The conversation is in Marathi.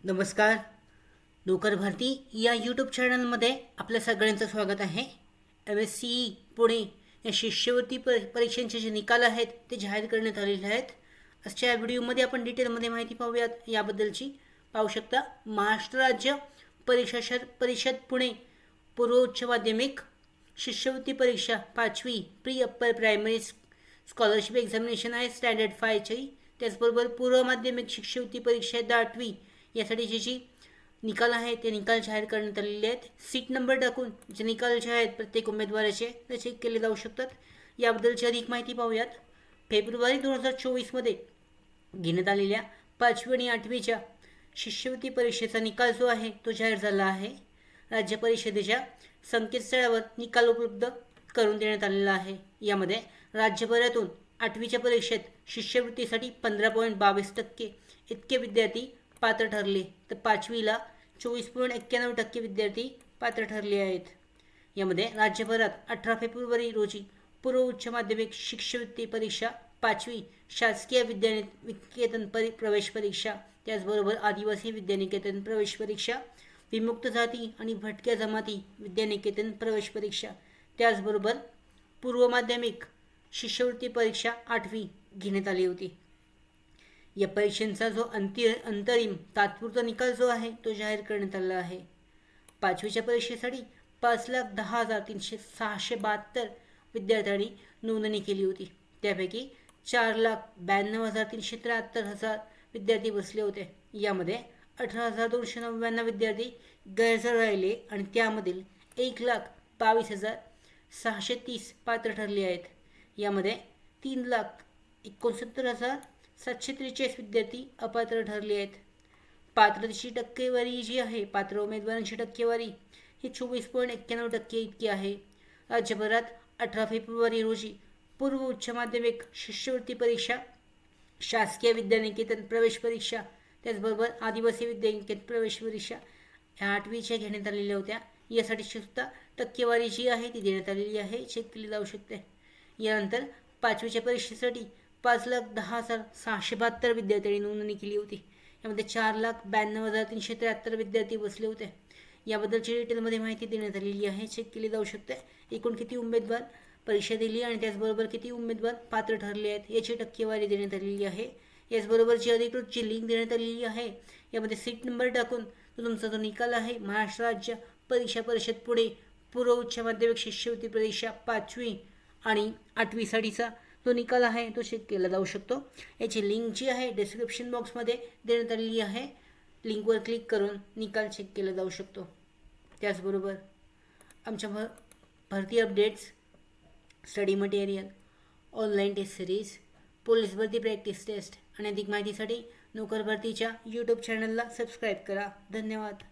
नमस्कार. नोकर भरती या यूट्यूब चॅनलमध्ये आपल्या सगळ्यांचं स्वागत आहे. MSCE पुणे या शिष्यवृत्ती परीक्षांचे जे निकाल आहेत ते जाहीर करण्यात आलेले आहेत. आजच्या व्हिडिओमध्ये आपण डिटेलमध्ये माहिती पाहूयात याबद्दलची. पाहू शकता, महाराष्ट्र राज्य परिषद पुणे पूर्व उच्च माध्यमिक शिष्यवृत्ती परीक्षा 5वी pre upper primary scholarship examination आहे स्टँडर्ड 5ची. त्याचबरोबर पूर्व माध्यमिक शिष्यवृत्ती परीक्षा 8वी यासाठीचे जे निकाल आहे ते निकाल जाहीर करण्यात आलेले आहेत. सीट नंबर टाकून जे निकाल जे आहेत प्रत्येक उमेदवाराचे ते चेक केले जाऊ शकतात. याबद्दलची अधिक माहिती पाहूयात. फेब्रुवारी 2024मध्ये घेण्यात आलेल्या 5वी आणि 8वीच्या शिष्यवृत्ती परीक्षेचा निकाल जो आहे तो जाहीर झाला आहे. राज्य परिषदेच्या संकेतस्थळावर निकाल उपलब्ध करून देण्यात आलेला आहे. यामध्ये राज्यभरातून 8वीच्या परीक्षेत शिष्यवृत्तीसाठी 15.22% इतके विद्यार्थी पात्र ठरले, तर 5वीला 24.91% विद्यार्थी पात्र ठरले आहेत. यामध्ये राज्यभरात 18 फेब्रुवारी रोजी पूर्व उच्च माध्यमिक शिष्यवृत्ती परीक्षा 5वी शासकीय विद्यानिकेतन प्रवेश परीक्षा, त्याचबरोबर आदिवासी विद्यानिकेतन प्रवेश परीक्षा, विमुक्त जाती आणि भटक्या जमाती विद्यानिकेतन प्रवेश परीक्षा, त्याचबरोबर पूर्व माध्यमिक शिष्यवृत्ती परीक्षा 8वी घेण्यात आली होती. या परीक्षांचा जो अंतरिम तात्पुरता निकाल जो आहे तो जाहीर करण्यात आला आहे. 5वीच्या परीक्षेसाठी 5,10,672 विद्यार्थ्यांनी नोंदणी केली होती. त्यापैकी 4,92,373 विद्यार्थी बसले होते. यामध्ये 18,299 विद्यार्थी गैरहजर राहिले आणि त्यामधील 1,22,630 पात्र ठरले आहेत. यामध्ये 3,69,743 विद्यार्थी अपात्र ठरले आहेत. पात्रतेची टक्केवारी जी आहे, पात्र उमेदवारांची टक्केवारी ही 24.91% इतकी आहे. राज्यभरात 18 फेब्रुवारी रोजी पूर्व उच्च माध्यमिक शिष्यवृत्ती परीक्षा, शासकीय विद्यानिकेतन प्रवेश परीक्षा, त्याचबरोबर आदिवासी विद्यानिकेतन प्रवेश परीक्षा ह्या 8वीच्या घेण्यात आलेल्या होत्या. यासाठीची सुद्धा टक्केवारी जी आहे ती देण्यात आलेली आहे, चेक केली जाऊ शकते. यानंतर 5वीच्या परीक्षेसाठी 5,10,672 विद्यार्थ्यांनी नोंदणी केली होती. यामध्ये 4,92,373 विद्यार्थी बसले होते. याबद्दलची डिटेलमध्ये माहिती देण्यात आलेली आहे, चेक केली जाऊ शकते. एकूण किती उमेदवार परीक्षा दिली आणि त्याचबरोबर किती उमेदवार पात्र ठरले आहेत याची टक्केवारी देण्यात आलेली आहे. याचबरोबरची अधिकृतची लिंक देण्यात आलेली आहे. यामध्ये सीट नंबर टाकून तुमचा जो निकाल आहे महाराष्ट्र राज्य परीक्षा परिषद पुणे पूर्व उच्च माध्यमिक शिष्यवृत्ती परीक्षा 5वी आणि 8वीसाठीचा जो निकाल आहे तो चेक केला जाऊ शकतो. याची लिंक जी आहे डिस्क्रिप्शन बॉक्समध्ये देण्यात आलेली आहे. लिंकवर क्लिक करून निकाल चेक केला जाऊ शकतो. त्याचबरोबर आमच्या भरती updates, study material, online test series, police भरती प्रॅक्टिस टेस्ट आणि अधिक माहितीसाठी नोकर भरतीच्या यूट्यूब चॅनलला सबस्क्राईब करा. धन्यवाद.